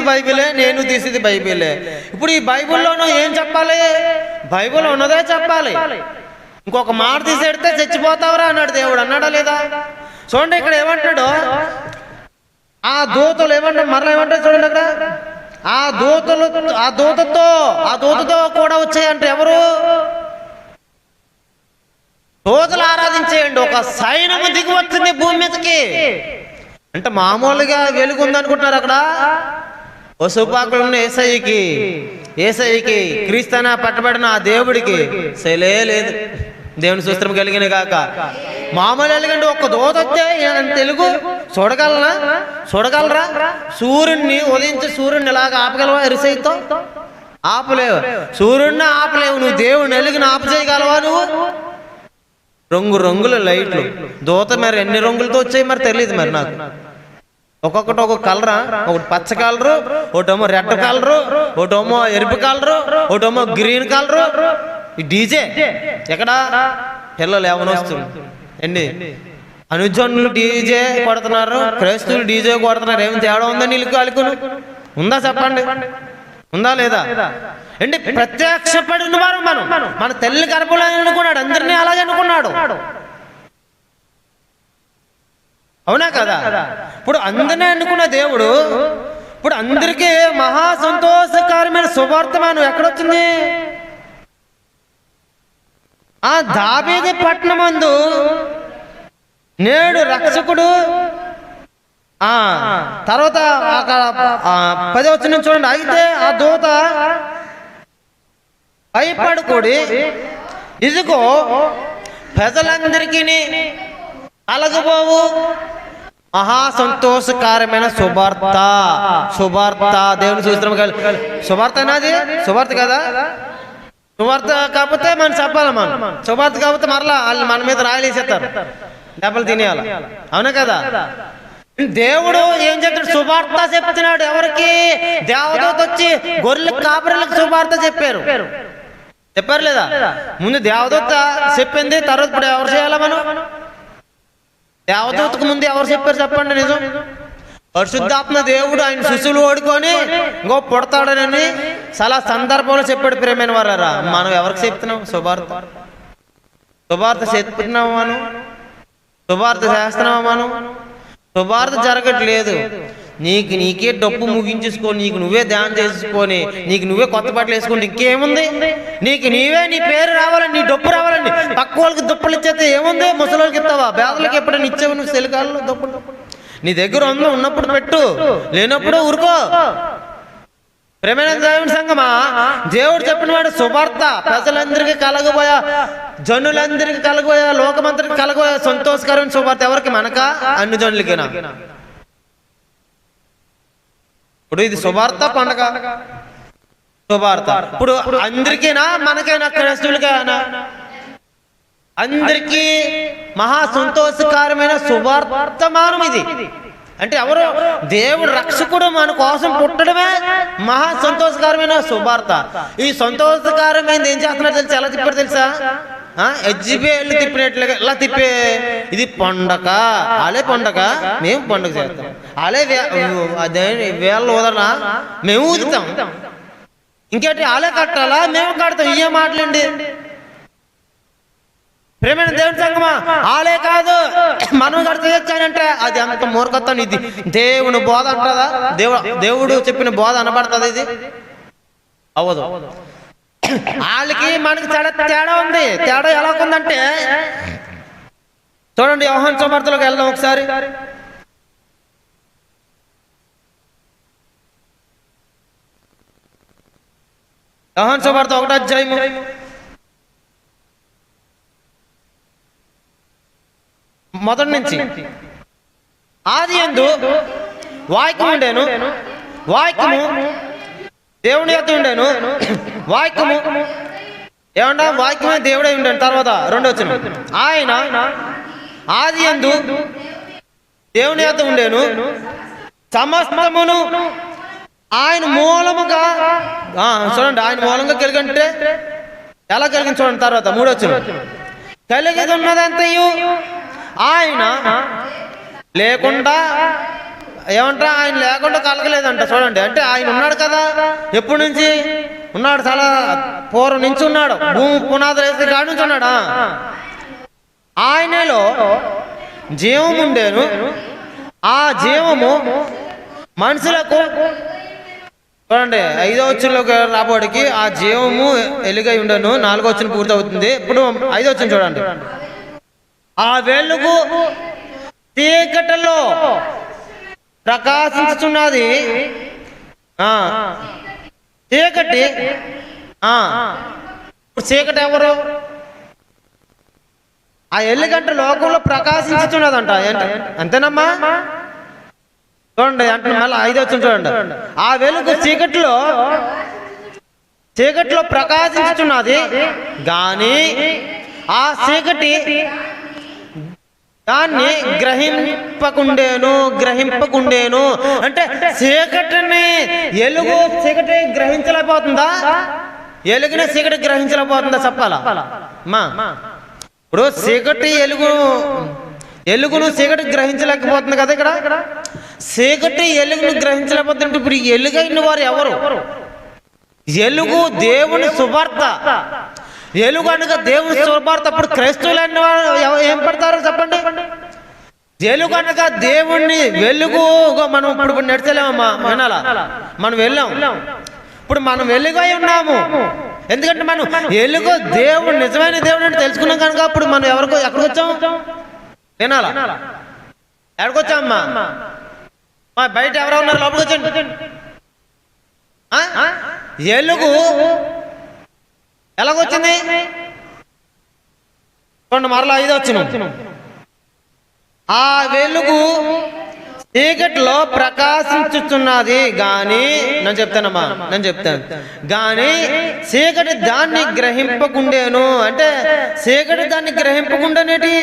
తీసేది బైబిలే, నేను తీసేది బైబిలే. ఇప్పుడు ఈ బైబిల్లోనూ ఏం చెప్పాలి? బైబిల్ ఉన్నదే చెప్పాలి. ఇంకొక మాట తీసేడితే చచ్చిపోతావురా అన్నాడు దేవుడు. అన్నాడా లేదా? చూడండి ఇక్కడ ఏమంటాడు, ఆ దూతలు ఏమంటారు, మరలా ఏమంటారు చూడండి అక్కడ, ఆ దూతతో కూడా వచ్చాయంటే ఎవరు? దూతలు ఆరాధించేయండి. ఒక సైన్యము దిగి వచ్చింది భూమి మీదకి. అంటే మామూలుగా వెలుగు ఉందనుకుంటున్నారు అక్కడ. పశుపాకులు ఉన్న ఏసైకి క్రీస్తున పట్టబడిన ఆ దేవుడికి శైలే లేదు. దేవుని సూత్రం కలిగిన కాక మామూలు వెలుగండి. ఒక్క దూత వస్తే తెలుగు చూడగలరా? సూర్యుడిని ఉదయించి సూర్యుడిని ఇలాగ ఆపగలవా? ఎరిసైతో ఆపలేవు. సూర్యుడిని ఆపలేవు. నువ్వు దేవుడిని వెలుగుని ఆపు చేయగలవా? నువ్వు రంగుల లైట్లు దూత మరి ఎన్ని రంగులతో వచ్చాయి మరి తెలియదు మరి నాకు. ఒక్కొక్కటి ఒక్కొక్క కలరా, ఒకటి పచ్చ కలరు, ఒకటేమో రెడ్ కలరు, ఒకటేమో ఎరుపు కలరు, ఒకటేమో గ్రీన్ కలరు. ఈ డీజే ఎక్కడ? పిల్లలు ఏమని వస్తుంది అండి, అనుజనులు డీజే కొడుతున్నారు, క్రైస్తవులు డీజే కొడుతున్నారు. ఏమి తేడా ఉందా? నీళ్ళకి అలుకును ఉందా చెప్పండి? ఉందా లేదా? అంటే ప్రత్యక్షపడిన వారు మన తల్లి గర్భంలో అనుకున్నాడు, అందరినీ అలాగే అనుకున్నాడు. అవునా కదా? ఇప్పుడు అందరినీ అనుకున్న దేవుడు ఇప్పుడు అందరికీ మహా సంతోషకరమైన శుభార్తమానం ఎక్కడొచ్చింది? ఆ దావీదు పట్టణమందు నేడు రక్షకుడు. తర్వాత 10వ వచనం చూడండి. అయితే ఆ దూత భయపడుకోడి, ఇదిగో ప్రజలందరికీ కలగబోవు మహా సంతోషకరమైన శుభార్త. దేవుని సూత్రం శుభార్త అది శుభార్త కదా? శుభార్త కాకపోతే మనం చెప్పాలి. శుభార్త కాకపోతే మరలా వాళ్ళు మన మీద రాయలేసేస్తారు, దెబ్బలు తినేయాలి. అవునా కదా? దేవుడు ఏం చెప్తాడు? శుభార్త చెప్తున్నాడు. ఎవరికి? దేవదూత వచ్చి గొర్రెల కాపరులకు శుభార్త చెప్పారు లేదా? ముందు దేవదూత చెప్పింది, తర్వాత ఇప్పుడు ఎవరు చేయాలా? మనం దేవదూతకు ముందు ఎవరు చెప్పారు చెప్పండి? నిజం. పరిశుద్ధాత్మ దేవుడు ఆయన శిశువులు ఓడుకొని ఇంకో పుడతాడనని చాలా సందర్భంలో చెప్పాడు. ప్రేమైన వారారా, మనం ఎవరికి చెప్తున్నాం శుభార్త చెప్తున్నామా? మనం శుభార్త చేస్తున్నామా? మనం శుభార్త జరగట్లేదు. నీకే డబ్బు ముగించేసుకొని, నీకు నువ్వే ధ్యానం చేసుకొని, నీకు నువ్వే కొత్త బట్టలు వేసుకుంటే ఇంకేముంది? నీకు నీవే నీ పేరు రావాలని, నీ డబ్బు రావాలండి. పక్క వాళ్ళకి దుప్పలు ఇచ్చేస్తే ఏముంది? ముసలికి ఇస్తావా? పేదలకు ఎప్పుడైనా ఇచ్చావు నువ్వు? సెలికాలలో దుప్పలు నీ దగ్గర ఉన్నప్పుడు పెట్టు, లేనప్పుడు ఊరుకో. ప్రేమైన దేవుని సంగమా, దేవుడు చెప్పిన వాడు శుభార్త ప్రజలందరికీ కలగబోయా, జనులందరికీ కలగబోయా, లోకమందరికి కలగబోయా సంతోషకరమైన శుభార్త. ఎవరికి? మనకా? అన్ని జనులకేనా? ఇప్పుడు ఇది శుభార్త, పండగ శుభార్త. ఇప్పుడు అందరికీనా? మనకైనా? క్రైస్తవులకైనా? అందరికీ మహా సంతోషకరమైన శుభార్తమానం ఇది. అంటే ఎవరు? దేవుడు రక్షకుడు మన కోసం పుట్టడమే మహా సంతోషకరమైన శుభార్త. ఈ సంతోషకరమైనది ఏం చేస్తున్నారు తెలుసా? ఎలా తిప్పారు తెలుసా? ఎజ్జిబేలు తిప్పినట్లుగా ఇలా తిప్పే. ఇది పండగ, అలే పండగ, మేము పండుగ చేస్తాం. అలే అదే వేళ్ళ ఊదన మేము ఊదుతాం. ఇంకేంటి? అలే కట్టాలా? మేము కడతాం. ఇవే మాటలండి. ప్రేమైన దేవుని సంగమా, ఆలే కాదు మనం కడతానంటే అది అంత మూర్ఖత్వం. ఇది దేవుని బోధ అంటదా? దేవుడు చెప్పిన బోధ అనబడుతుంది? ఇది అవ్వదు. వాళ్ళకి మనకి తేడా ఉంది. తేడా ఎలా ఉందంటే చూడండి, యోహాను సువార్తలోకి వెళ్దాం ఒకసారి. యోహాను సువార్త 1వ అధ్యాయము 1 నుంచి. ఆదియందు వాక్యము ఉండెను, వాక్యము దేవుని యొద్ద ఉండెను, వాక్యము ఏమన్నా వాక్యమే దేవుడే ఉండెను. తర్వాత 2వ వచనం, ఆయన ఆదియందు దేవుని యొద్ద ఉండెను, సమస్తమును ఆయన మూలముగా. చూడండి, ఆయన మూలంగా కలిగంటే ఎలా కలిగింది చూడండి. తర్వాత 3వ వచనం, కలిగి ఉన్నదంతయు ఆయన లేకుండా ఏమంటారా, ఆయన లేకుండా కలగలేదంట. చూడండి, అంటే ఆయన ఉన్నాడు కదా, ఎప్పటి నుంచి ఉన్నాడు? చాలా పూర్వం నుంచి ఉన్నాడు. భూమి పునాదులు వేసి కాడి నుంచి ఉన్నాడా? ఆయనలో జీవం ఉండేను, ఆ జీవము మనుషులకు, చూడండి 5వ వచనంలోకి రాబోడికి ఆ జీవము వెలుగై ఉండను. 4వ వచనం పూర్తి అవుతుంది. ఇప్పుడు 5వ వచనం చూడండి. ఆ వెలుగు చీకటిలో ప్రకాశించుచున్నది. చీకటి చీకటి ఎవరు? ఆ ఎల్లుగంట లోకంలో ప్రకాశించుచున్నదంట. అంతేనమ్మా? చూడండి, అంటే మళ్ళీ 5వ వచనం చూడండి. ఆ వెలుగు చీకటిలో ప్రకాశించుచున్నది గాని ఆ చీకటి దాన్ని గ్రహింపకుండేను. అంటే చీకటిని చీకటి గ్రహించలేకపోతుందా? ఎలుగుని చీకటి గ్రహించలేకపోతుందా? చెప్పాలా మా? ఇప్పుడు చీకటి ఎలుగును చీకటి గ్రహించలేకపోతుంది కదా. ఇక్కడ చీకటి ఎలుగును గ్రహించలేకపోతుంటే ఇప్పుడు ఎలుగైన వారు ఎవరు? ఎలుగు దేవుని సువార్త. ఎలుగు అనగా దేవుని సువార్త. అప్పుడు క్రైస్తవులైన వారు ఏం పడతారు చెప్పండి? ఎలుగు అనగా దేవుణ్ణి వెలుగుగా మనం ఇప్పుడు నడిచలేమమ్మా. వినాలా? మనం వెళ్ళాం, ఇప్పుడు మనం వెలుగై ఉన్నాము. ఎందుకంటే మనం ఎలుగు దేవుడు, నిజమైన దేవుడు అని తెలుసుకున్నాం కనుక అప్పుడు మనం ఎక్కడికి వచ్చాం? వినాలా? ఎక్కడికి వచ్చామమ్మా? బయట ఎవరో ఉన్నారు, లోపలికి వచ్చండి. ఎలుగు ఎలాగొచ్చింది? చూడండి, మరలా 5వ వచనం. ఆ వెలుగు చీకటిలో ప్రకాశించుచున్నది గాని, నేను చెప్తాను గాని చీకటి దాన్ని గ్రహింపకుండేను. అంటే చీకటి దాన్ని గ్రహింపకుండానేటి?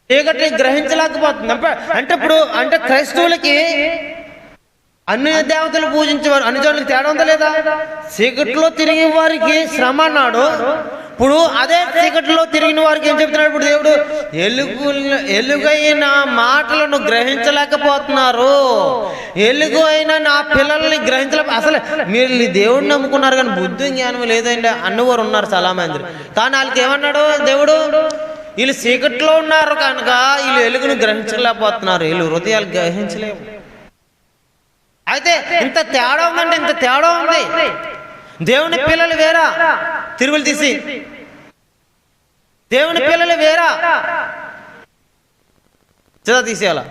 చీకటి గ్రహించలేకపోతుంది. అంటే ఇప్పుడు అంటే క్రైస్తవులకి అన్ని దేవతలు పూజించేవారు అన్ని చోట్లకి తేడా ఉందా లేదా? చీకటిలో తిరిగే వారికి శ్రమ అన్నాడు. ఇప్పుడు అదే చీకటిలో తిరిగిన వారికి ఏం చెప్తున్నాడు ఇప్పుడు దేవుడు? ఎలుగైన మాటలను గ్రహించలేకపోతున్నారు. ఎలుగు అయినా నా పిల్లల్ని అసలు మీరు దేవుడిని నమ్ముకున్నారు కానీ బుద్ధి జ్ఞానం లేదండి అన్నవారు ఉన్నారు చాలా మంది. కానీ వాళ్ళకి ఏమన్నాడు దేవుడు? వీళ్ళు చీకట్లో ఉన్నారు కనుక వీళ్ళు ఎలుగును గ్రహించలేకపోతున్నారు, వీళ్ళు హృదయాలు గ్రహించలేవు. అయితే ఇంత తేడా ఉందంటే ఇంత తేడా ఉంది. దేవుని పిల్లలు వేరా, తిరుగులు తీసి దేవుని పిల్లలు వేరా, తీసేయాల.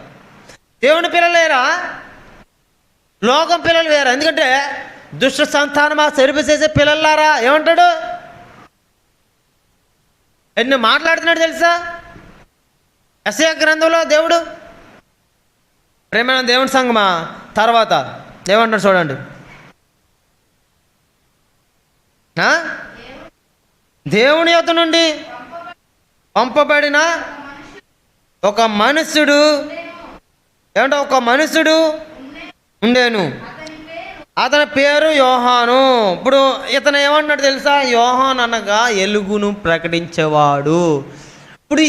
దేవుని పిల్లలు వేరా, లోకం పిల్లలు వేరా. ఎందుకంటే దుష్ట సంతానమా, సరిపి చేసే పిల్లలారా ఏమంటాడు? ఎన్ని మాట్లాడుతున్నాడు తెలుసా? యెషయా గ్రంథంలో దేవుడు ప్రేమైన దేవుని సంగమా తర్వాత ఏమంటాడు చూడండి. దేవుని యొద్ద నుండి పంపబడిన ఒక మనుష్యుడు ఉండేను, అతని పేరు యోహాను. ఇప్పుడు ఇతను ఏమంటున్నాడు తెలుసా? యోహాను అనగా ఎలుగును ప్రకటించేవాడు. ఇప్పుడు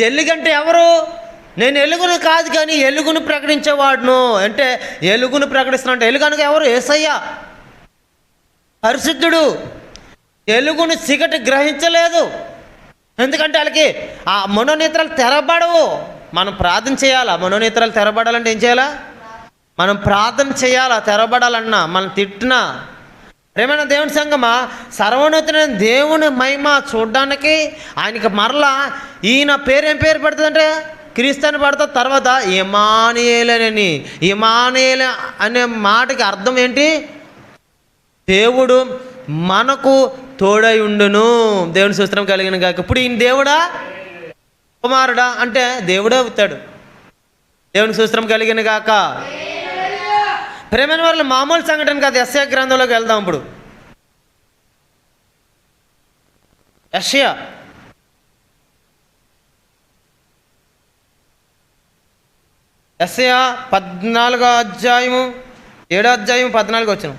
ఎలుగంటే ఎవరు? నేను ఎలుగును కాదు కానీ ఎలుగును ప్రకటించేవాడును. అంటే ఎలుగును ప్రకటిస్తున్నా. ఎలుగు అనగా ఎవరు? యేసయ్య పరిశుద్ధుడు. ఎలుగును చీకటి గ్రహించలేదు, ఎందుకంటే వాళ్ళకి ఆ మనోనేత్రాలు తెరబడవు. మనం ప్రార్థన చేయాలా? మనోనేత్రాలు తెరబడాలంటే ఏం చేయాలా? మనం ప్రార్థన చేయాలా? తెరబడాలన్నా మనం తిట్టినా. ప్రేమైన దేవుని సంగమా, సర్వోన్నతుడైన దేవుని మహిమ చూడడానికి ఆయనకి మరలా ఈయన ఏం పేరు పడుతుందంటే క్రీస్తు అని పడుతుంది. తర్వాత ఇమ్మానుయేలనని. ఇమ్మానుయేలు అనే మాటకి అర్థం ఏంటి? దేవుడు మనకు తోడై ఉండును. దేవుని సూత్రం కలిగిన కాక. ఇప్పుడు ఈయన దేవుడా కుమారుడా అంటే దేవుడే అవుతాడు. దేవుని సూత్రం కలిగిన కాక. ప్రేమైన వాళ్ళు మామూలు సంఘటన కాదు. యెషయా గ్రంథంలోకి వెళ్దాం. ఇప్పుడు యెషయా యెషయా 14వ అధ్యాయము 7వ అధ్యాయం 14 వచనం.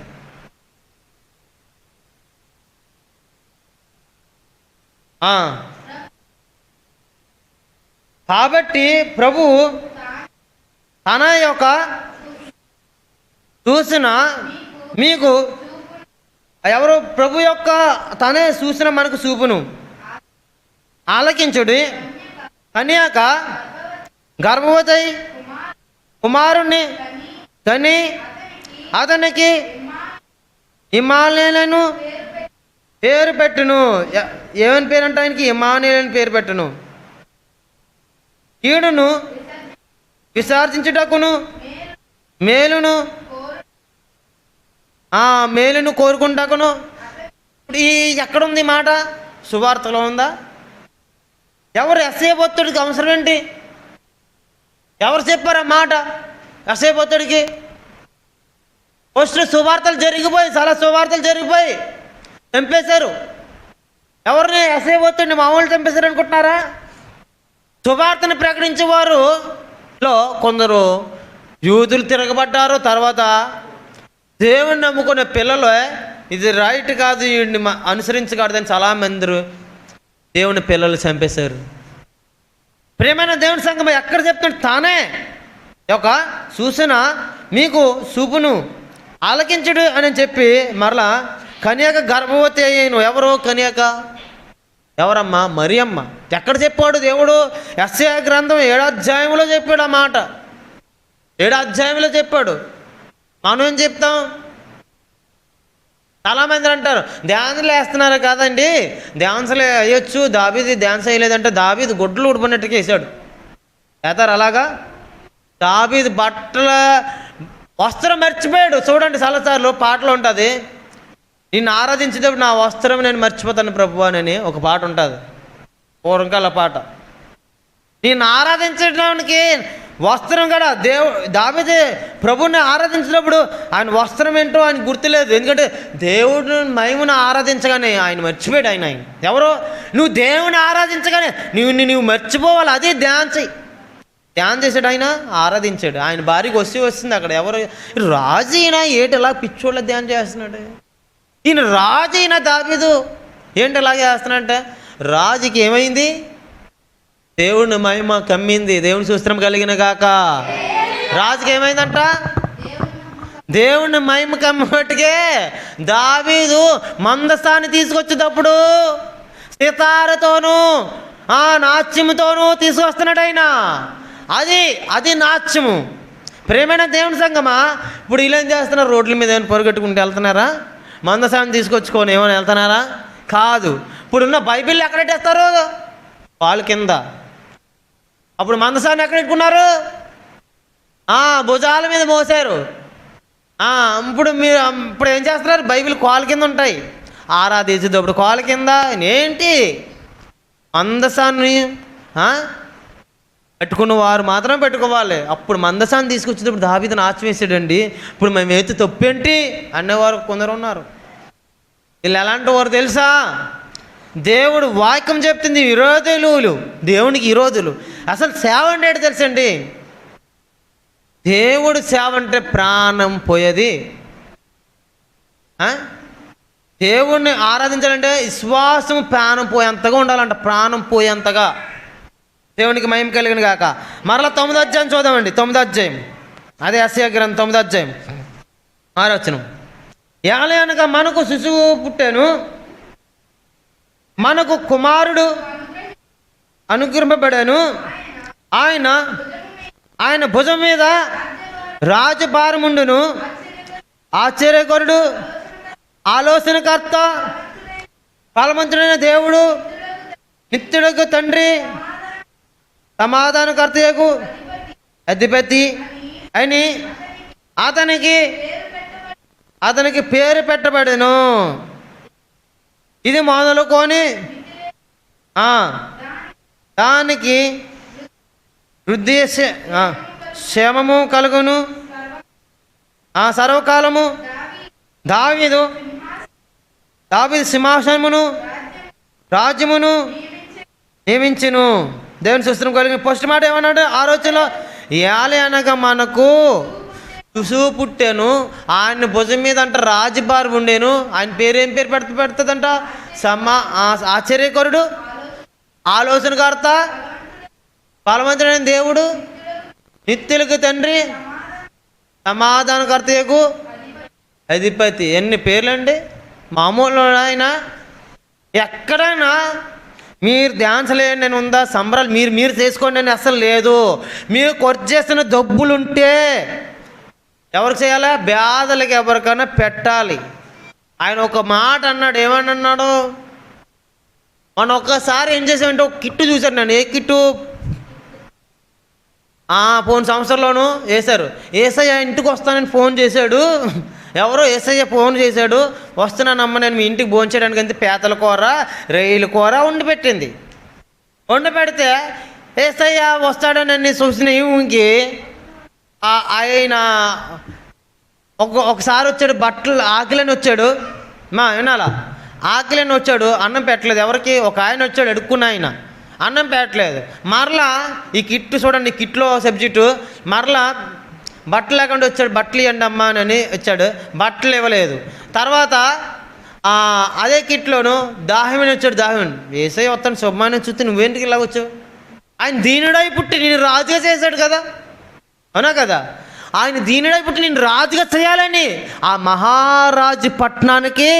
కాబట్టి ప్రభు తన యొక్క చూసిన మీకు ఎవరు ప్రభు యొక్క తనే చూసిన మనకు చూపును ఆలకించుడి కన్యాక గర్భవతి కుమారుణ్ణి కని అతనికి ఇమ్మానుయేలను పేరు పెట్టును. ఏమని పేరు అంటే ఆయనకి ఇమ్మానుయేలు పేరు పెట్టును. కీడును విసర్జించుటకును మేలును కోరుకుంటాకును. ఇప్పుడు ఈ ఎక్కడుంది మాట? సువార్తలో ఉందా? ఎవరు ఎస్ఐబోత్తుడికి అవసరం ఏంటి? ఎవరు చెప్పారు ఆ మాట ఎస్ఐబోత్తుడికి? ఫస్ట్ సువార్తలు జరిగిపోయి చాలా సువార్తలు జరిగిపోయి చంపేశారు. ఎవరిని? ఎస్ఐబోత్తుడిని మామూలు చంపేశారు అనుకుంటున్నారా? సువార్తను ప్రకటించేవారులో కొందరు యూదులు తిరగబడ్డారు. తర్వాత దేవుణ్ణి నమ్ముకునే పిల్లలు ఇది రైట్ కాదు, వీడిని అనుసరించకూడదని చాలామంది దేవుని పిల్లలు చంపేశారు. ప్రియమైన దేవుని సంఘం ఎక్కడ చెప్తున్నాడు? తానే ఒక చూసిన మీకు చూపును ఆలకించుడు అని చెప్పి మరలా కన్యక గర్భవతి అయ్యాను. ఎవరు కన్యక? ఎవరమ్మా? మరియమ్మ. ఎక్కడ చెప్పాడు దేవుడు? యెషయా గ్రంథం 7వ అధ్యాయంలో చెప్పాడు ఆ మాట. 7వ అధ్యాయంలో చెప్పాడు. మనం ఏం చెప్తాం? చాలామంది అంటారు డ్యాన్సులు వేస్తున్నారు కాదండి, డ్యాన్సులు వేయొచ్చు, దావీదు డ్యాన్స్ వేయలేదంటే దావీదు గుడ్లు ఉడిపోయినట్టుగా వేసాడు. వేతారు అలాగా? దావీదు బట్టల వస్త్రం మర్చిపోయాడు. చూడండి చాలాసార్లు పాటలు ఉంటుంది, నిన్ను ఆరాధించేటప్పుడు నా వస్త్రం నేను మర్చిపోతాను ప్రభువా అని ఒక పాట ఉంటుంది, పూర్వకాల పాట. నిన్ను ఆరాధించడానికి వస్త్రం కూడా దావీదు ప్రభువుని ఆరాధించినప్పుడు ఆయన వస్త్రం ఏంటో ఆయన గుర్తులేదు. ఎందుకంటే దేవుడు మహిమను ఆరాధించగానే ఆయన మర్చిపోయాడు. ఆయన ఎవరో నువ్వు దేవుని ఆరాధించగానే నువ్వు మర్చిపోవాలి. అది ధ్యానం చేశాడు. ఆయన ఆరాధించాడు. ఆయన భార్యకి వస్తుంది అక్కడ. ఎవరు? రాజు ఈయన ఏంటి ఇలా పిచ్చోళ్ళ ధ్యానం చేస్తున్నాడు? ఈయన రాజు ఈయన దావీదు ఏంటి ఇలాగే చేస్తున్నాడంటే రాజుకి ఏమైంది? దేవుని మహిమ కమ్మింది. దేవుని సూత్రం కలిగిన గాక. రాజుకి ఏమైందంట? దేవుని మహిమ కమ్మటికే దావీదు మందసాన్ని తీసుకొచ్చేటప్పుడు సితారతోనూ నాట్యముతోనూ తీసుకొస్తున్నాడు ఆయన. అది నాట్యము. ప్రేమైన దేవుని సంగమా, ఇప్పుడు ఇలా ఏం చేస్తున్నారు? రోడ్ల మీద ఏమైనా పొరుగట్టుకుంటూ వెళ్తున్నారా? మందసాన్ని తీసుకొచ్చుకొని ఏమైనా వెళ్తున్నారా? కాదు. ఇప్పుడున్న బైబిల్ ఎక్కడెట్టేస్తారు? వాళ్ళ కింద. అప్పుడు మందసాన్ని ఎక్కడ పెట్టుకున్నారు? భుజాల మీద మోసారు. ఇప్పుడు ఏం చేస్తున్నారు? బైబిల్ కాళ్ళ కింద ఉంటాయి. ఆరాధించేటప్పుడు కాళ్ళ కింద ఏంటి? మందసాన్ని పెట్టుకున్న వారు మాత్రం పెట్టుకోవాలి. అప్పుడు మందసాన్ని తీసుకొచ్చేటప్పుడు దావీదుని ఆచివేసాడండి. ఇప్పుడు మేము ఎత్తు తప్పేంటి అనేవారు కొందరు ఉన్నారు. వీళ్ళు ఎలాంటి వారు తెలుసా? దేవుడు వాక్యం చెప్తుంది విరోధులు, దేవునికి విరోధులు. అసలు సేవ అంటే ఏంటి తెలుసండి? దేవుడు సేవ అంటే ప్రాణం పోయేది. దేవుణ్ణి ఆరాధించాలంటే విశ్వాసం ప్రాణం పోయేంతగా ఉండాలంట. ప్రాణం పోయేంతగా. దేవునికి మహిమ కలిగిన గాక. మరలా 9వ అధ్యాయం చూద్దామండి. 9వ అధ్యాయం అదే యెషయా గ్రంథం 9వ అధ్యాయం 6వ వచనం. ఏలయనగా మనకు శిశువు పుట్టాను, మనకు కుమారుడు అనుగ్రహింపబడాను, ఆయన భుజం మీద రాజభారముండును. ఆశ్చర్యకరుడు, ఆలోచనకర్త, ఫలవంతుడైన దేవుడు, నిత్యుడకు తండ్రి, సమాధానకర్తయకు అధిపతి అని అతనికి పేరు పెట్టబడెను. ఇది మొదలుకొని దానికి వృద్ధి క్షేమము కలుగును సర్వకాలము. దావీదు సింహాసనమును రాజ్యమును నియమించును. దేవుని సుస్త్రం కలిగిన ఫస్ట్ మాట ఏమన్నాడు? ఆలోచనలో ఏలే అనగా మనకు శిశువు పుట్టాను, ఆయన భుజం మీద అంట రాజభారం ఉండేను. ఆయన పేరు ఏం పేరు పెడుతుందంట? ఆశ్చర్యకరుడు, ఆలోచనకర్త, ఫలవంతుడైన దేవుడు, నిత్యులకు తండ్రి, సమాధానకర్తయకు అధిపతి. ఎన్ని పేర్లండి! మామూలు ఆయన. ఎక్కడైనా మీరు డ్యాన్స్ లేండి అని ఉందా? సంబరాలు మీరు చేసుకోండి అని అసలు లేదు. మీరు ఖర్చు చేస్తున్న డబ్బులుంటే ఎవరికి చేయాలా? పేదలకి ఎవరికైనా పెట్టాలి. ఆయన ఒక మాట అన్నాడు. ఏమని అన్నాడు? మనం ఒక్కసారి ఏం చేసామంటే ఒక కిట్టు చూశాను నేను. ఏ కిట్టు? పోయిన సంవత్సరంలోనూ వేశారు. ఏసయ్య ఇంటికి వస్తానని ఫోన్ చేశాడు. ఎవరో ఏసయ్య ఫోన్ చేశాడు, వస్తున్నానమ్మ నేను మీ ఇంటికి భోంచేయడానికి. అంతే పేతల కూర, రొయ్యల కూర వండి పెట్టింది. వండి పెడితే ఏసయ్య వస్తాడని చూసిన ఇంకి ఆయన ఒకసారి వచ్చాడు. బట్టలు ఆకలిని వచ్చాడు. వినాలా? ఆకలిని వచ్చాడు. అన్నం పెట్టలేదు. ఎవరికి? ఒక ఆయన వచ్చాడు, అడుక్కున్న ఆయన. అన్నం పెట్టలేదు. మరలా ఈ కిట్టు చూడండి, ఈ కిట్లో సబ్జెక్టు. మరలా బట్టలు లేకుండా వచ్చాడు. బట్టలు ఇవ్వండి అమ్మా అని వచ్చాడు. బట్టలు ఇవ్వలేదు. తర్వాత అదే కిట్లోను దాహమని వచ్చాడు. దాహమని వేసే వస్తాను శుభమాని చూస్తే నువ్వేంటికి ఇలా వచ్చావు? ఆయన దీనుడై పుట్టి నేను రాజుగా చేశాడు కదా, అవునా కదా? ఆయన దీనుడై పుట్టి నేను రాజుగా చేయాలని, ఆ మహారాజు పట్టణానికి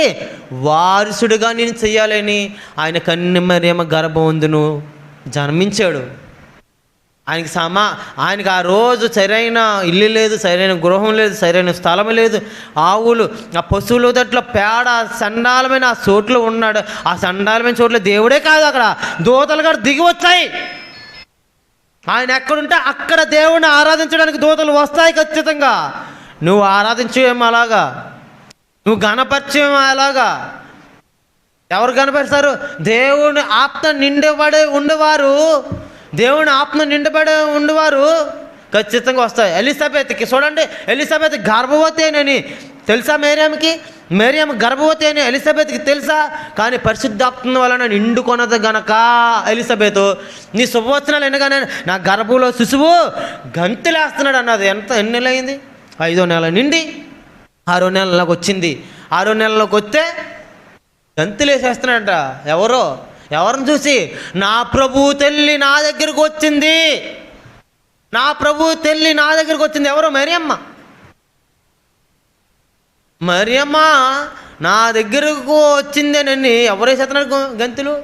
వారసుడిగా నేను చేయాలని ఆయన కన్య మరియమ్మ గర్భవంతును జన్మించాడు. ఆయనకి ఆ రోజు సరైన ఇల్లు లేదు, సరైన గృహం లేదు, సరైన స్థలం లేదు. ఆవులు, ఆ పశువుల దట్లో పేడ సండాలమైన ఆ చోట్లో ఉన్నాడు. ఆ సండాలమైన చోట్ల దేవుడే కాదు, అక్కడ దూతలు కూడా దిగి వచ్చాయి. ఆయన ఎక్కడుంటే అక్కడ దేవుడిని ఆరాధించడానికి దూతలు వస్తాయి ఖచ్చితంగా. నువ్వు ఆరాధించేమో అలాగా, నువ్వు గణపరిచేమో అలాగా. ఎవరు కనపరుస్తారు? దేవుని ఆత్మ నిండబడి ఉండేవారు, దేవుని ఆత్మ నిండబడి ఉండేవారు ఖచ్చితంగా వస్తాయి. ఎలిజబెత్కి చూడండి, ఎలిజబెత్ గర్భవతి అని తెలుసా? మేరియమ్మ గర్భవతి అని ఎలిజబెత్కి తెలుసా? కానీ పరిశుద్ధాత్మ వలన నిండుకొనదు గనక ఎలిజబెత్ నీ శుభవచనాలు ఎనగానే నా గర్భంలో శిశువు గంతులేస్తున్నాడు అన్నది. ఎన్ని నెలలైంది? 5వ నెల నిండి 6వ నెలలోకి వచ్చింది. 6వ నెలలోకి వస్తే గంతులేసేస్తున్నాడంట. ఎవరిని చూసి? నా ప్రభు తల్లి నా దగ్గరకు వచ్చింది. నా ప్రభు తల్లి నా దగ్గరకు వచ్చింది. ఎవరో? మరియమ్మ నా దగ్గరకు వచ్చిందేనని ఎవరు వేసేస్తున్నారు గంతులు?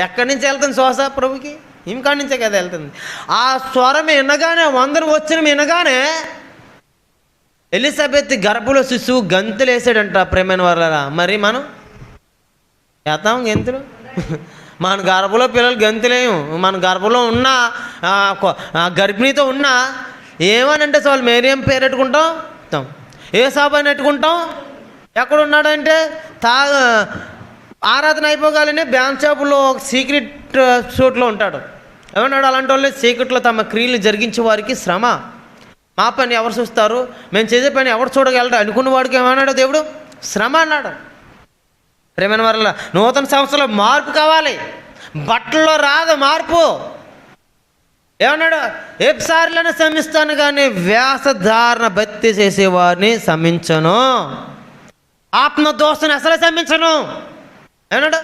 ఎక్కడి నుంచి వెళ్తుంది శ్వాస ప్రభుకి? ఇంకాడి నుంచే కదా వెళ్తుంది. ఆ స్వరం వినగానే, వందన వచ్చిన వినగానే ఎలిజబెత్ గర్భంలో శిశువు గంతులు వేసాడంట. ప్రేమైన వాళ్ళ మరి మనం వేస్తాం గంతులు? మన గర్భంలో పిల్లలు గంతులేము. మన గర్భంలో ఉన్న గర్భిణీతో ఉన్నా ఏమనంటే చాలు మేరియమ్మ పేరు పెట్టుకుంటాం, ఏ సాబాని పెట్టుకుంటాం. ఎక్కడున్నాడంటే ఆరాధన అయిపోగానే బ్యాంక్ షాపులో సీక్రెట్ చోట్లో ఉంటాడు. ఏమన్నాడు? అలాంటి వాళ్ళు సీక్రెట్లో తమ క్రియలు జరిగించే వారికి శ్రమ. మా పని ఎవరు చూస్తారు, మేము చేసే పని ఎవరు చూడగలరు అనుకున్న వాడికి ఏమన్నాడు దేవుడు? శ్రమ అన్నాడు. ప్రేమైన వల్ల నూతన సంవత్సరంలో మార్పు కావాలి. బట్టల్లో రాదు మార్పు. ఏమన్నాడు? ఎప్సార్లను శమిస్తాను కానీ వేషధారణ భక్తి చేసేవారిని శమించను, ఆత్మదోషను అసలు శమించను. ఏమన్నాడు?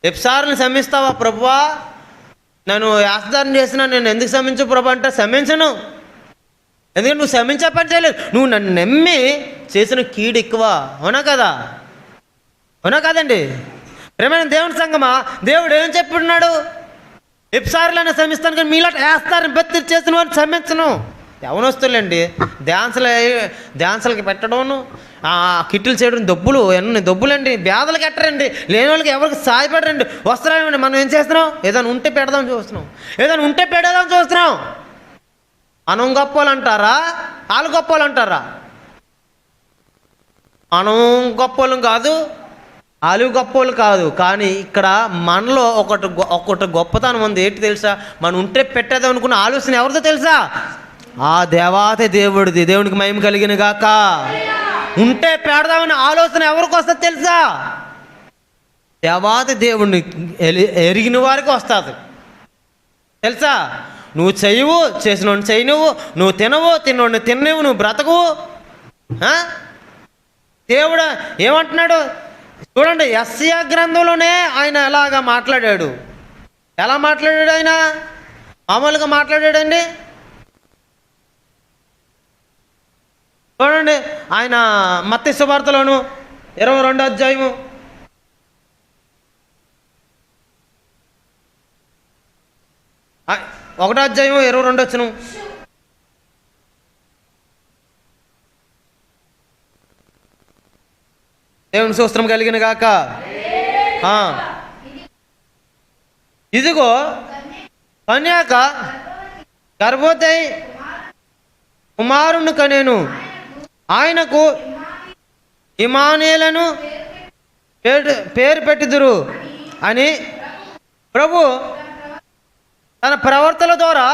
ఎప్సార్లను శమిస్తావా ప్రభువా? నన్ను వేషధారణ చేసినా నేను ఎందుకు శమించు ప్రభు అంటే శమించను. ఎందుకంటే నువ్వు శమించే పని చేయలేదు, నువ్వు నన్ను నమ్మి చేసిన కీడు ఎక్కువ. అవునా కదా? అవునా కాదండి? ప్రేమైన దేవుని సంగమా, దేవుడు ఏం చెప్పున్నాడు? ఎప్సార్లను శమిస్తాను కానీ మీలా వేస్తారని బెత్తి చేసిన వారిని శమించను. యవనస్తులండి డ్యాన్సులకి పెట్టడం, కిట్టులు చేయడం, ఎన్ని డబ్బులండి. పేదలకు ఎట్టరండి, లేని వాళ్ళకి ఎవరికి సాయపడరండి. వస్త్రాలండి. మనం ఏం చేస్తున్నాం? ఏదైనా ఉంటే పెడదాం చూస్తున్నాం, ఏదైనా ఉంటే పెడదాం చూస్తున్నాం. మనం గొప్పలు అంటారా? వాళ్ళు గొప్పలు అంటారా? మనం గొప్పలు కాదు, వాళ్ళు గొప్పలు కాదు. కానీ ఇక్కడ మనలో ఒకటి గొప్పతనం ఉంది. ఏంటి తెలుసా? మనం ఉంటే పెట్టేద్దాం అనుకున్న ఆలోచన ఎవరిదో తెలుసా? ఆ దేవాతి దేవుడిది. దేవునికి మహిమ కలిగిన గాక. ఉంటే పెడదామని ఆలోచన ఎవరికి వస్తుంది తెలుసా? దేవాతి దేవుడిని ఎరిగిన వారికి వస్తుంది తెలుసా? నువ్వు చెయ్యవు, చేసినోడిని చేయనువు, నువ్వు తినవు, తిన్నోడిని తినవు, నువ్వు బ్రతకవు. దేవుడు ఏమంటున్నాడు చూడండి. యెషయా గ్రంథంలోనే ఆయన ఎలాగా మాట్లాడాడు. ఎలా మాట్లాడాడు? ఆయన మామూలుగా మాట్లాడాడండి. చూడండి, ఆయన మత్తయి సువార్తలోను 22వ అధ్యాయము 1వ అధ్యాయము 22 వచనం. దేవుని స్తోత్రం కలిగిన గాక. ఇదిగో కన్యాక గర్భవతి కుమారుని కనేను, ఆయనకు ఇమ్మానుయేలను పేరు పెట్టిదురు అని ప్రభు తన ప్రవర్తన ద్వారా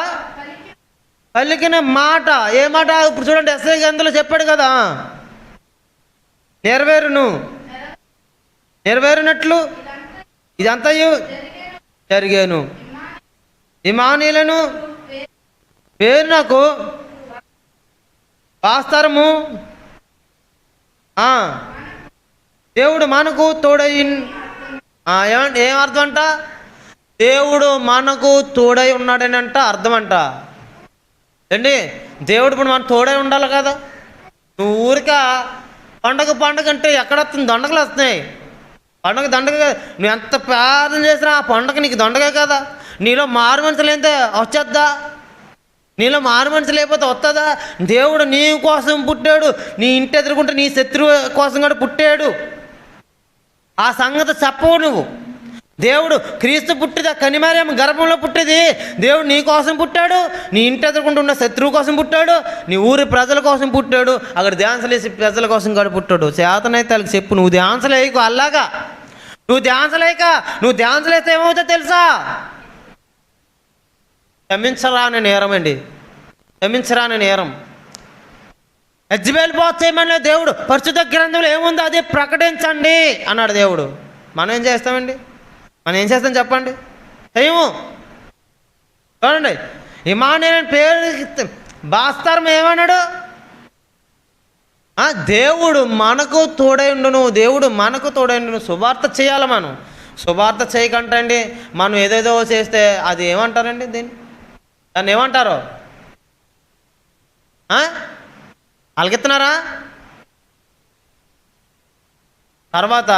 పలికిన మాట. ఏ మాట? ఇప్పుడు చూడండి, ఎస్ఐ గ్రంథంలో చెప్పాడు కదా, నెరవేరునట్లు ఇదంతయు జరిగాను. ఇమ్మానుయేలను పేరు నాకు వాస్తరము, దేవుడు మనకు తోడై. ఏం అర్థం అంట? దేవుడు మనకు తోడై ఉన్నాడని అంట అర్థం అంట. ఏంటి? దేవుడు ఇప్పుడు మనకు తోడై ఉండాలి కదా. నువ్వు ఊరిక పండగ అంటే ఎక్కడ వస్తుంది? దండగలు వస్తున్నాయి. దండగ నువ్వు ఎంత ప్రార్థన చేసినా ఆ పండగ నీకు దండగే కదా. నీలో మారు మనసు లేకపోతే వచ్చేద్దా? నీలో మారు మనసు లేకపోతే వస్తుందా? దేవుడు నీ కోసం పుట్టాడు, నీ ఇంటి ఎదురుకుంటే నీ శత్రువు కోసం కూడా పుట్టాడు. ఆ సంగతి చెప్పవు నువ్వు. దేవుడు క్రీస్తు పుట్టిది కనిమరియమ్మ గర్భంలో పుట్టేది. దేవుడు నీ కోసం పుట్టాడు, నీ ఇంటి ఎదురుకుంటున్న శత్రువు కోసం పుట్టాడు, నీ ఊరి ప్రజల కోసం పుట్టాడు, అక్కడ ధ్యాన్సలేసి ప్రజల కోసం కూడా పుట్టాడు. చేతనైతే వాళ్ళకి చెప్పు, నువ్వు ధ్యాన్సలేయకు. అలాగా నువ్వు ధ్యాన్సలేస్తే ఏమవుతుందో తెలుసా? క్షమించరాని నేరం అండి, క్షమించరాని నేరం. యెజ్బెల్ బాత్ చేయమని దేవుడు పరిశుద్ధ గ్రంథంలో ఏముందో అది ప్రకటించండి అన్నాడు దేవుడు. మనం ఏం చేస్తామండి? మనం ఏం చేస్తాం చెప్పండి? చేయము. చూడండి, ఇమ్మానుయేలు పేరు బాస్తారం ఏమన్నాడు? దేవుడు మనకు తోడైండును, దేవుడు మనకు తోడైండును. శుభార్త చేయాలి మనం. శుభార్త చేయకంటండి మనం ఏదేదో చేస్తే అది ఏమంటారండి? దాన్ని ఏమంటారు? అలకెత్తున్నారా? తర్వాత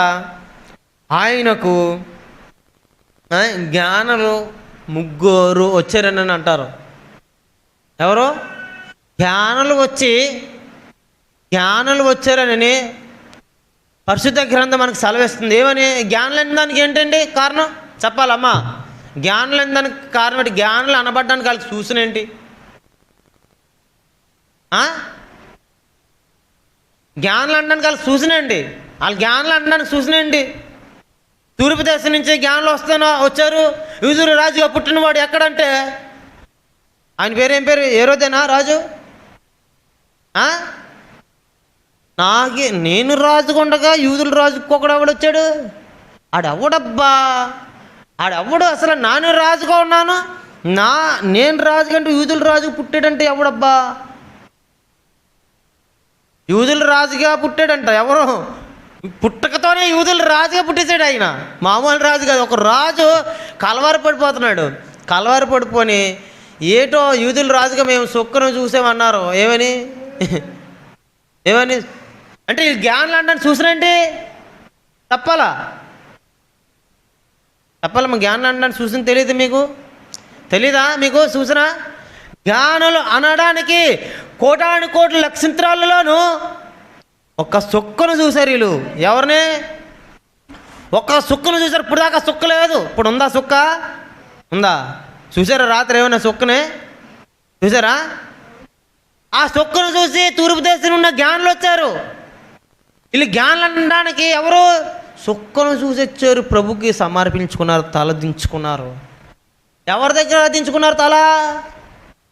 ఆయనకు జ్ఞానులు 3 వచ్చారని అంటారు. ఎవరు? జ్ఞానులు వచ్చారని పరిశుద్ధ గ్రంథం మనకు సెలవిస్తుంది. ఏమని? జ్ఞానులు అనే దానికి ఏంటండి కారణం చెప్పాలమ్మా? జ్ఞానులు అనే దానికి కారణం ఏంటి? జ్ఞానులు అనబడ్డానికి వాళ్ళకి సూచన ఏంటి? జ్ఞానులు అనడానికి వాళ్ళకి సూచన ఏంటి? వాళ్ళు జ్ఞానులు అనడానికి సూచన ఏంటి? తూర్పు దేశం నుంచి జ్ఞానులు వచ్చారు. యూదులు రాజుగా పుట్టినవాడు ఎక్కడంటే ఆయన పేరు ఏం పేరు? హేరోదేనా రాజు? నేను రాజుకుండగా యూదుల రాజు ఒకడెవడు వచ్చాడు? ఆడెవడబ్బా? ఆడెవడు? అసలు నాను రాజుగా ఉన్నాను, నేను రాజు కంటే యూదుల రాజుకు పుట్టాడంటే ఎవడబ్బా? యూదుల రాజుగా పుట్టాడంట. ఎవరు? పుట్టకతోనే యూదుల రాజుగా పుట్టేశాడు ఆయన. మామూలు రాజు కాదు. ఒక రాజు కలవారి పడిపోతున్నాడు. కలవారి పడిపోని ఏటో యూదుల రాజుగా మేము సొక్కును చూసామన్నారు. ఏమని అంటే ఈ జ్ఞానులు అంటే చూసినండి తప్పాలా? మా జ్ఞానులు అంటే చూసిన తెలియదు మీకు? తెలీదా మీకు సూచన? జ్ఞానులు అనడానికి కోటాను కోట్ల నక్షత్రాలలోనూ ఒక్క సుక్కను చూశారు వీళ్ళు. ఎవరిని? ఒక్క సుక్కను చూశారు. ఇప్పుడు దాకా సుక్క లేదు. ఇప్పుడు ఉందా సుక్క? ఉందా? చూసారా రాత్రి ఏమన్నా సుక్కనే చూసారా? ఆ సుక్కను చూసి తూర్పు దేశం ఉన్న జ్ఞానులు వచ్చారు. వీళ్ళు జ్ఞానులు అనడానికి ఎవరు? సుక్కను చూసి వచ్చారు. ప్రభుకి సమర్పించుకున్నారు, తల దించుకున్నారు. ఎవరి దగ్గర దించుకున్నారు తల?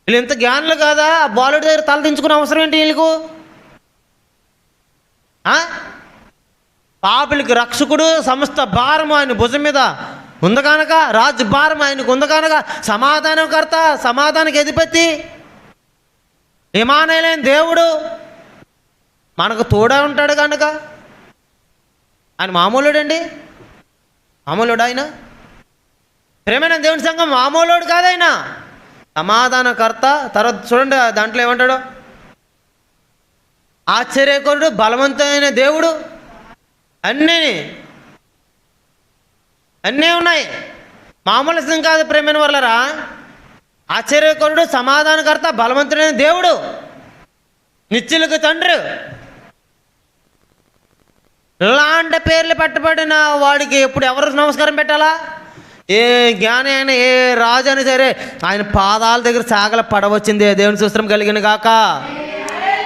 వీళ్ళు ఎంత జ్ఞానులు కాదా? బాలుడి దగ్గర తల దించుకునే అవసరం ఏంటి వీళ్ళకు? పాపులకి రక్షకుడు, సమస్త భారం ఆయన భుజం మీద ఉంది కనుక, రాజు భారం ఆయనకు ఉంది కనుక, సమాధానకర్త, సమాధానకి అధిపతి ఇమ్మానుయేలైన దేవుడు మనకు తోడా ఉంటాడు కనుక ఆయన మామూలుడండి. మామూలుడు ఆయన. ప్రేమైన దేవుని సంఘం మామూలుడు కాదు ఆయన, సమాధానకర్త. తర్వాత చూడండి దాంట్లో ఏమంటాడు? ఆశ్చర్యకరుడు, బలవంతమైన దేవుడు, అన్నీ అన్నీ ఉన్నాయి. మామూలు విషయం కాదు ప్రేమైన వాళ్ళరా. ఆశ్చర్యకరుడు, సమాధానకర్త, బలవంతుడైన దేవుడు, నిత్యులకు తండ్రి, ఇలాంటి పేర్లు పెట్టబడిన వాడికి ఎప్పుడు ఎవరు నమస్కారం పెట్టాలా? ఏ జ్ఞాని అయినా, ఏ రాజు అయినా సరే ఆయన పాదాల దగ్గర సాగల పడవచ్చింది. దేవుని సూత్రం కలిగిన గాక.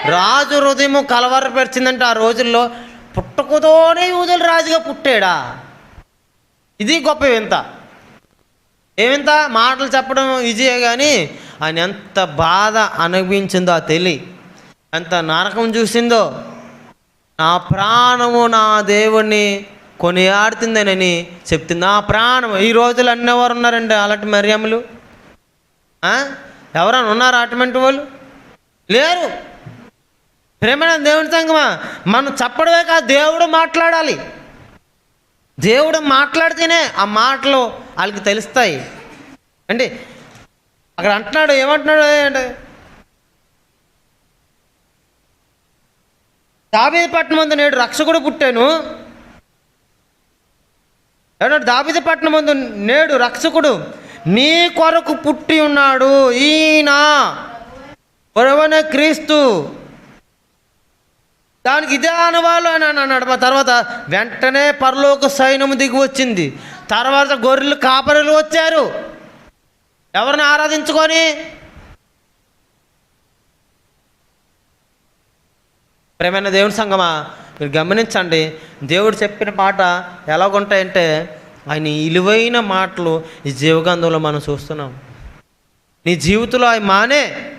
రాజు హృదయం కలవరపరిచిందంటే ఆ రోజుల్లో పుట్టకతోనే యూదులు రాజుగా పుట్టాడా? ఇది గొప్ప వింత. ఏమింత? మాటలు చెప్పడం ఈజీయే కానీ ఆయన ఎంత బాధ అనుభవించిందో ఆ తెలి, ఎంత నరకం చూసిందో. నా ప్రాణము నా దేవుణ్ణి కొనియాడుతుందనని చెప్తుంది. నా ప్రాణం. ఈ రోజులు అన్నవారు ఉన్నారండి అలాంటి మరియమ్మలు? ఎవరైనా ఉన్నారా అటువంటి వాళ్ళు? లేరు. ప్రేమైన దేవుని సంగమా, మనం చెప్పడమే కాదు, దేవుడు మాట్లాడాలి. దేవుడు మాట్లాడితేనే ఆ మాటలు వాళ్ళకి తెలుస్తాయి. అంటే అక్కడ అంటున్నాడు, ఏమంటున్నాడు అంటే, దావీదు పట్టణం ముందు నేడు రక్షకుడు పుట్టాను. ఏమంటే దావీదు పట్టణం ముందు నేడు రక్షకుడు మీ కొరకు పుట్టి ఉన్నాడు. ఈయన ప్రభువైన క్రీస్తు. దానికి ఇదే అనువాలు అని అన్నాడు. తర్వాత వెంటనే పరలోక సైన్యము దిగి వచ్చింది. తర్వాత గొర్రెలు కాపరులు వచ్చారు. ఎవరిని ఆరాధించుకొని? ప్రేమైన దేవుని సంగమా, మీరు గమనించండి. దేవుడు చెప్పిన మాట ఎలాగుంటాయంటే, ఆయన విలువైన మాటలు ఈ జీవగంధంలో మనం చూస్తున్నాం. నీ జీవితంలో అవి మానే,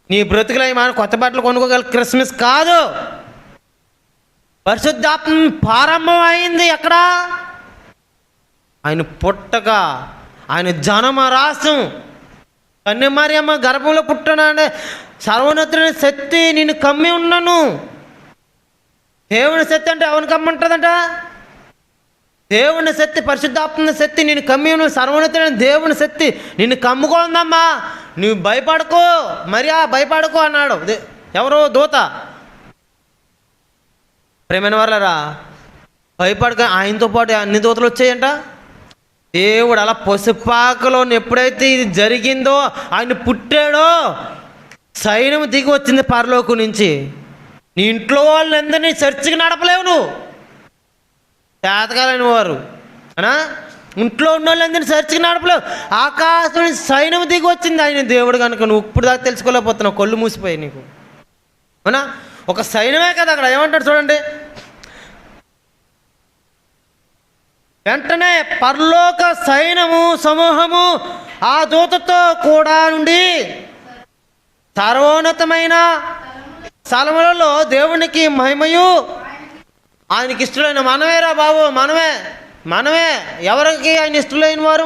నీ బ్రతుకులు అవి మానే. కొత్త బట్టలు కొనుక్కోగల క్రిస్మస్ కాదు, పరిశుద్ధాత్మ ప్రారంభం అయింది. ఎక్కడ? ఆయన పుట్టగా, ఆయన జనమ రాసం, కన్యమరియమ్మ గర్భంలో పుట్టానంటే సర్వోన్నతుని శక్తి నేను కమ్మి ఉన్నాను. దేవుని శక్తి అంటే ఎవరిని కమ్మంటుందంట? దేవుని శక్తి, పరిశుద్ధాత్మ శక్తి నేను కమ్మి ఉన్నాను. సర్వోన్నతుని దేవుని శక్తి నిన్ను కమ్ముకోందమ్మా, నువ్వు భయపడకు, మరియా భయపడకు అన్నాడు ఎవరో దూత. ప్రేమైన వాళ్ళరా, భయపడక. ఆయనతో పాటు అన్ని దూతలు వచ్చాయంట. దేవుడు అలా పసుపాకలో ఎప్పుడైతే ఇది జరిగిందో, ఆయన పుట్టాడో, సైన్యం దిగి వచ్చింది పరలోకం నుంచి. నీ ఇంట్లో వాళ్ళందరినీ చర్చికి నడపలేవు నువ్వు, చేతకాలని వారు అనా. ఇంట్లో ఉన్న వాళ్ళందరినీ చర్చికి నడపలేవు. ఆకాశం నుంచి సైన్యం దిగి వచ్చింది ఆయన దేవుడు కనుక. నువ్వు ఇప్పుడు దాకా తెలుసుకోలేకపోతున్నావు, కళ్ళు మూసిపోయి నీకు అవునా. ఒక సైన్యమే కదా అక్కడ. ఏమంటాడు చూడండి, వెంటనే పరలోక సైన్యము సమూహము ఆ దూతతో కూడా నుండి సర్వోన్నతమైన స్థలములలో దేవునికి మహిమయు, ఆయనకి ఇష్టమైన మనమేరా బాబు, మనమే ఎవరికి ఆయన ఇష్టమైన వారు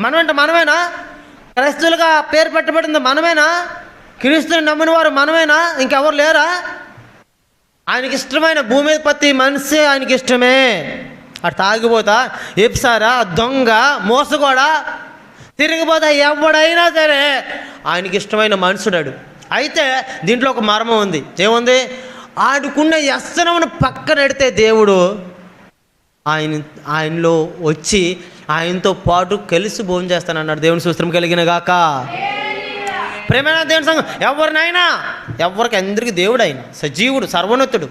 మనమంటే మనమేనా? క్రైస్తవులుగా పేరు పెట్టబడింది మనమేనా? క్రీస్తుని నమ్మిన వారు మనమేనా? ఇంకెవరు లేరా? ఆయనకి ఇష్టమైన భూమి మీద ప్రతి మనిషి ఆయనకి ఇష్టమే. అటు తాగిపోతా, ఎప్సారా, దొంగ, మోసగోడా, తిరిగిపోతా ఎవడైనా సరే ఆయనకి ఇష్టమైన మనుషుడాడు. అయితే దీంట్లో ఒక మర్మం ఉంది. ఏముంది? ఆడుకున్న వ్యసనమును పక్కన పెడితే దేవుడు ఆయనలో వచ్చి ఆయనతో పాటు కలిసి భోజనం చేస్తానన్నాడు. దేవుని సూత్రం కలిగిన గాక. ప్రేమైన దేవుని సంఘం, ఎవరికి అందరికీ దేవుడు ఆయన సజీవుడు, సర్వోన్నతుడు.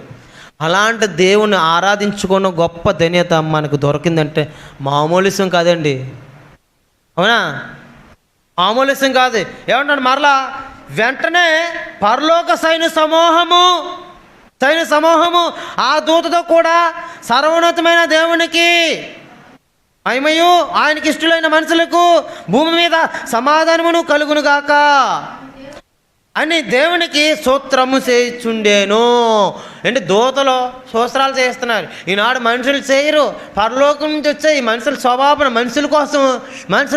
అలాంటి దేవుని ఆరాధించుకున్న గొప్ప ధన్యత మనకు దొరికిందంటే మామూలు విషయం కాదండి. అవునా? మామూలు విషయం కాదు. ఏమంటాడు మరలా, వెంటనే పరలోక సైన్య సమూహము ఆ దూతతో కూడా సర్వోన్నతమైన దేవునికి మహిమయు, ఆయనకి ఇష్టలైన మనుషులకు భూమి మీద సమాధానమును కలుగునుగాక అని దేవునికి స్తోత్రము చేయుచుండెను. అంటే దూతలు స్తోత్రాలు చేస్తున్నారు. ఈనాడు మనుషులు చేయరు. పరలోకం నుంచి వచ్చే ఈ మనుషుల స్వభావం మనుషుల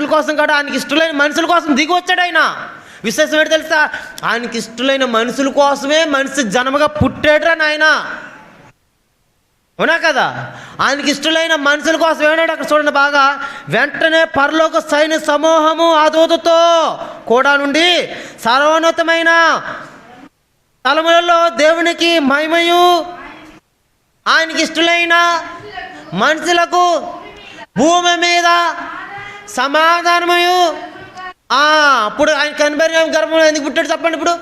కోసం కాదు, ఆయనకి ఇష్టలైన మనుషుల కోసం దిగి వచ్చాడు ఆయన. విశేషం ఏంటి తెలుసా? ఆయనకి ఇష్టలైన మనుషుల కోసమే మనిషి జన్మగా పుట్టాడు అని ఆయన. అవునా కదా? ఆయనకి ఇష్టలైన మనుషుల కోసం ఏమన్నాడు అక్కడ చూడండి బాగా. వెంటనే పరలోక సైన్య సమూహము ఆ దూతతో కూడా నుండి సర్వోన్నతమైన స్థలములలో దేవునికి మహిమయు, ఆయనకి ఇష్టలైన మనుషులకు భూమి మీద సమాధానమయు. అప్పుడు ఆయన కనిపెరిన గర్భంలో ఎందుకు పుట్టాడు చెప్పండి? ఇప్పుడు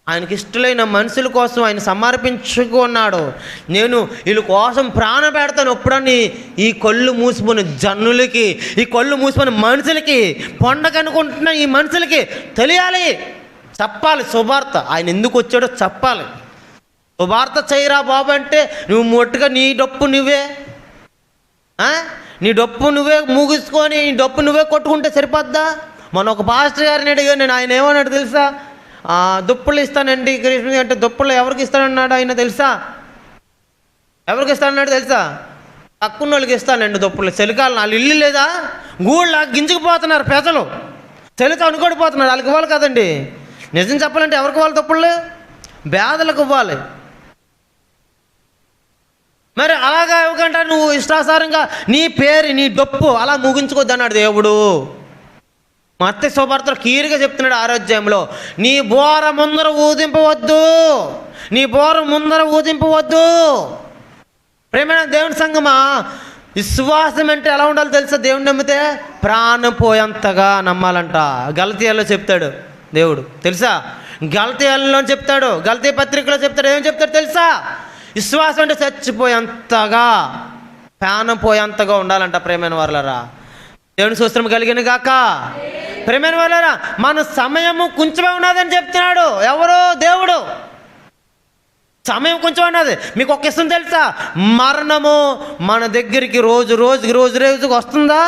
ఆయనకి ఇష్టలైన మనుషుల కోసం ఆయన సమర్పించుకున్నాడు. నేను వీళ్ళ కోసం ప్రాణం పెడతాను ఎప్పుడని ఈ కళ్ళు మూసిపోయిన జనులకి, ఈ కళ్ళు మూసిపోయిన మనుషులకి, పండగ అనుకుంటున్న ఈ మనుషులకి తెలియాలి, చెప్పాలి శుభార్త. ఆయన ఎందుకు వచ్చాడో చెప్పాలి. శుభార్త చేయరా బాబు అంటే నువ్వు మొట్టుగా నీ డప్పు నువ్వే మూగించుకొని నీ డప్పు నువ్వే కొట్టుకుంటే సరిపోద్దా? మొన్న ఒక పాస్టర్ గారిని అడిగాను నేను. ఆయన ఏమన్నాడు తెలుసా? దుప్పులు ఇస్తానండి కృష్ణ అంటే. దుప్పులు ఎవరికి ఇస్తానన్నాడు ఆయన తెలుసా? ఎవరికి ఇస్తానన్నాడు తెలుసా? తక్కువ వాళ్ళకి ఇస్తానండి దుప్పులు. చలికాలం వాళ్ళు ఇల్లు లేదా, గూళ్ళ గింజుకుపోతున్నారు ప్రజలు, చలితో అనుకోడిపోతున్నారు. వాళ్ళకి ఇవ్వాలి కదండి. నిజం చెప్పాలంటే ఎవరికి ఇవ్వాలి దుప్పులు? పేదలకు ఇవ్వాలి. మరి అలాగా ఇవ్వకుండా నువ్వు ఇష్టాసారంగా నీ పేరు నీ డప్పు అలా ముగించుకోద్దన్నాడు దేవుడు. మత్తయి సువార్తలో క్లియర్గా చెప్తున్నాడు 6వ అధ్యాయంలో, నీ బోర ముందర ఊదింపవద్దు, నీ బోర ముందర ఊదింపవద్దు. ప్రేమైన దేవుని సంగమా, విశ్వాసం అంటే ఎలా ఉండాలో తెలుసా? దేవుని నమ్మితే ప్రాణం పోయేంతగా నమ్మాలంట. గలతీయాలో చెప్తాడు దేవుడు తెలుసా? గలతీయాలలో చెప్తాడు, గలతీ పత్రికలో చెప్తాడు. ఏం చెప్తాడు తెలుసా? విశ్వాసం అంటే చచ్చిపోయేంతగా, ప్రాణం పోయేంతగా ఉండాలంట. ప్రేమైన వాళ్ళరా, దేవుని స్తోత్రం కలిగిన గాక. ప్రేమైన వాళ్ళరా, మన సమయము కొంచెమే ఉన్నదని చెప్తున్నాడు ఎవరు? దేవుడు. సమయం కొంచెం ఉన్నది. మీకు ఒక ఇష్టం తెలుసా? మరణము మన దగ్గరికి రోజుకి వస్తుందా,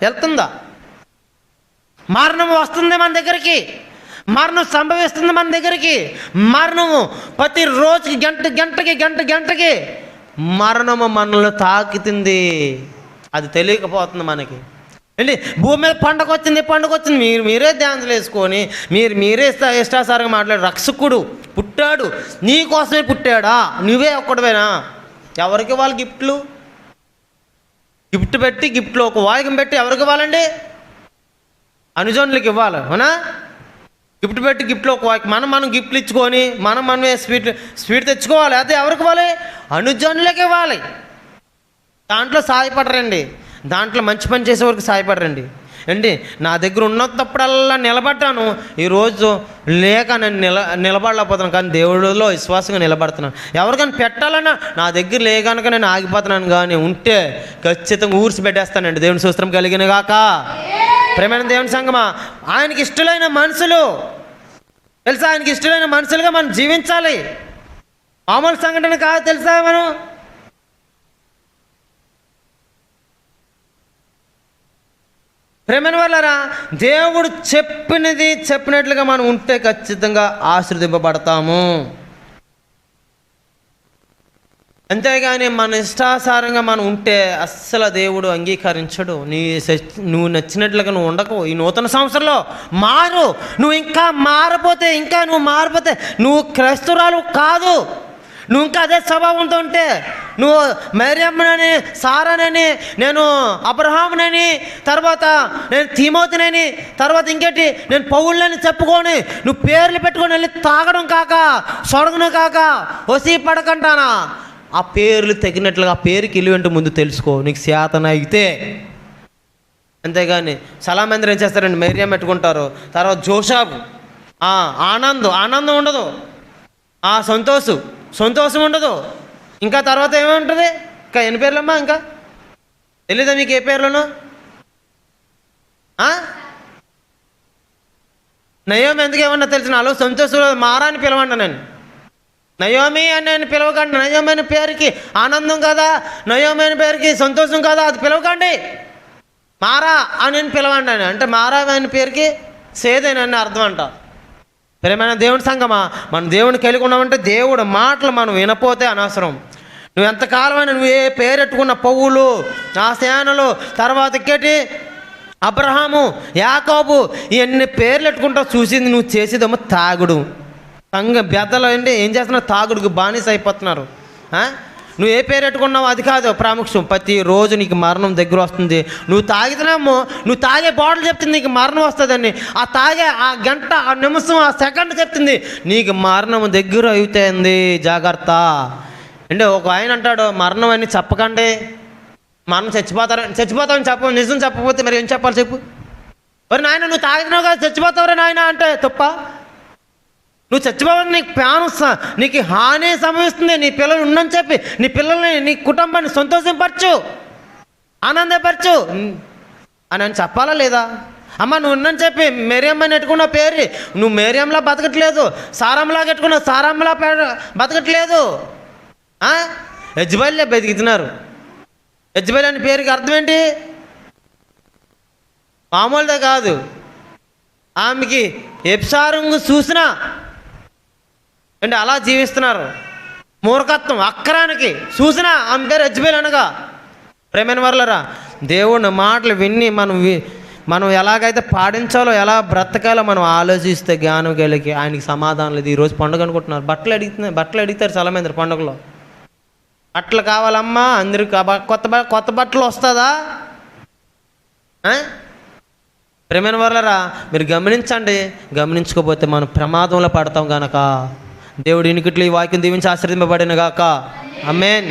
వెళ్తుందా? మరణము వస్తుంది మన దగ్గరికి, మరణం సంభవిస్తుంది మన దగ్గరికి. మరణము ప్రతి రోజుకి గంటకి మరణము మనల్ని తాకుతుంది. అది తెలియకపోతుంది మనకి. ఏంటి భూమి మీద పండగ వచ్చింది, మీరే ధ్యానాలు వేసుకొని మీరే ఇష్టాసారంగా మాట్లాడు. రక్షకుడు పుట్టాడు, నీ కోసమే పుట్టాడా? నువ్వే ఒక్కడవేనా? ఎవరికి వాళ్ళు గిఫ్ట్ పెట్టి గిఫ్ట్లో ఒక వాయికం పెట్టి ఎవరికి ఇవ్వాలండి? అనుజనులకి ఇవ్వాలి, అవునా? గిఫ్ట్ పెట్టి గిఫ్ట్లో ఒక వాయికం మనం గిఫ్ట్లు ఇచ్చుకొని మనమే స్వీట్ తెచ్చుకోవాలి. అదే ఎవరికి ఇవ్వాలి? అనుజనులకి ఇవ్వాలి. దాంట్లో సాయపడరండి, దాంట్లో మంచి పని చేసే వరకు సాయపడరండి. ఏంటి నా దగ్గర ఉన్నప్పుడల్లా నిలబడ్డాను, ఈరోజు లేక నేను నిలబడలేకపోతున్నాను, కానీ దేవుడిలో విశ్వాసంగా నిలబడుతున్నాను. ఎవరికైనా పెట్టాలన్నా నా దగ్గర లేకనుక నేను ఆగిపోతున్నాను, కానీ ఉంటే ఖచ్చితంగా ఊర్చి పెట్టేస్తానండి. దేవుని స్తోత్రం కలిగిన గాక. ప్రేమైన దేవుని సంగమా, ఆయనకి ఇష్టమైన మనుషులు తెలుసా? ఆయనకి ఇష్టమైన మనుషులుగా మనం జీవించాలి. మామూలు సంఘటన కాదు తెలుసా? మనం ప్రేమైన వాళ్ళరా, దేవుడు చెప్పినట్లుగా మనం ఉంటే ఖచ్చితంగా ఆశీర్వదింపబడతాము. అంతేగాని మన ఇష్టాసారంగా మనం ఉంటే అస్సలు దేవుడు అంగీకరించడు. నువ్వు నచ్చినట్లుగా నువ్వు ఉండకు. ఈ నూతన సంవత్సరంలో నువ్వు ఇంకా మారిపోతే నువ్వు క్రైస్తవురాలు కాదు. నువ్వు ఇంకా అదే స్వభావంతో ఉంటే, నువ్వు మరియమ్మనని, సారానని, నేను అబ్రహామునని, తర్వాత నేను తిమోతినని, తర్వాత ఇంకేటి నేను పౌలునని చెప్పుకొని నువ్వు పేర్లు పెట్టుకొని వెళ్ళి తాగడం కాక, సొడగను కాక, వసీ పడకంటానా? ఆ పేర్లు తగినట్లుగా ఆ పేరుకి ఇల్లు ముందు తెలుసుకో, నీకు శాతన అయితే. అంతేగాని చాలామంది ఏం చేస్తారండి, మేరియా పెట్టుకుంటారు, తర్వాత జోషాబు, ఆనందం ఉండదు, సంతోషం ఉండదు. ఇంకా తర్వాత ఏముంటుంది? ఇంకా ఎన్ని పేర్లమ్మా? ఇంకా తెలీదా మీకు ఏ పేర్లను? నయోమి ఎందుకు ఏమన్నా తెలిసిన? అలో సంతోషం మారా అని పిలవండి. నేను నయోమి అని నేను పిలవకండి. నయోమి అనే పేరుకి ఆనందం కదా, నయోమి అనే పేరుకి సంతోషం కదా, అది పిలవకండి. మారా అని పిలవండి అని. అంటే మారా అనే పేరుకి సేదేనని అర్థం అంట. ప్రేమైన దేవుని సంగమా, మనం దేవుని కలిగి ఉన్నామంటే దేవుడు మాటలు మనం వినపోతే అనవసరం. నువ్వు ఎంతకాలమైనా నువ్వు ఏ పేరెట్టుకున్న పౌలు, ఆ సేనలు, తర్వాత ఇంకేటి అబ్రహాము, యాకోబు, ఇవన్నీ పేర్లు ఎట్టుకుంటావు. చూసింది నువ్వు చేసేదేమో తాగుడు. బెద్దలు అంటే ఏం చేస్తున్నారు? తాగుడుకు బానిస అయిపోతున్నారు. నువ్వు ఏ పేరు పెట్టుకున్నావు అది కాదు ప్రాముఖ్యం. ప్రతిరోజు నీకు మరణం దగ్గర వస్తుంది. నువ్వు తాగితేనేమో నువ్వు తాగే బాటిల్ చెప్తుంది నీకు మరణం వస్తుందని, ఆ తాగే ఆ గంట, ఆ నిమిషం, ఆ సెకండ్ చెప్తుంది నీకు మరణం దగ్గర అవుతుంది, జాగ్రత్త. అంటే ఒక ఆయన అంటాడు, మరణం అని చెప్పకండి, మరణం చచ్చిపోతామని చెప్ప, నిజం చెప్పకపోతే మరి ఏం చెప్పాలి చెప్పు. మరి నాయన నువ్వు తాగినావు కదా చచ్చిపోతావురా నాయన అంటే తప్ప. నువ్వు చచ్చిపోవాలి, నీకు ప్రాణం, నీకు హాని సంభవిస్తుంది. నీ పిల్లలు ఉండని చెప్పి నీ పిల్లల్ని, నీ కుటుంబాన్ని సంతోషపరచు, ఆనందపరచు అని చెప్పాలా లేదా? అమ్మ నువ్వు ఉండని చెప్పి మేరియమ్మని ఎట్టుకున్న పేరు, నువ్వు మేరియంలా బతకట్లేదు, సారంలా కట్టుకున్న సారంలా బతకట్లేదు. యజ్బేలే బతికితున్నారు. యజ్బేల్ అనే పేరుకి అర్థం ఏంటి? మామూలుదే కాదు. ఆమెకి ఎప్సారంగు చూసినా అంటే అలా జీవిస్తున్నారు. మూర్ఖత్వం, అక్కరానికి చూసినా ఆమె పేరు యజ్బేల్ అనగా. ప్రేమైన వర్లరా, దేవుని మాటలు విని మనం ఎలాగైతే పాటించాలో, ఎలా బ్రతకాలో మనం ఆలోచిస్తే జ్ఞానం కలిగి ఆయనకి సమాధానం లేదు. ఈరోజు పండుగ అనుకుంటున్నారు, బట్టలు అడుగుతారు చాలా మంది పండుగలో. బట్టలు కావాలమ్మా అందరికి, కొత్త బట్టలు వస్తుందా? ప్రేమైన వర్లరా, మీరు గమనించండి. గమనించుకోకపోతే మనం ప్రమాదంలో పడతాం కనుక దేవుడు ఇన్నికిట్లు ఈ వాక్యం దీవించి ఆశీర్వదింపబడిన గాక. ఆమేన్.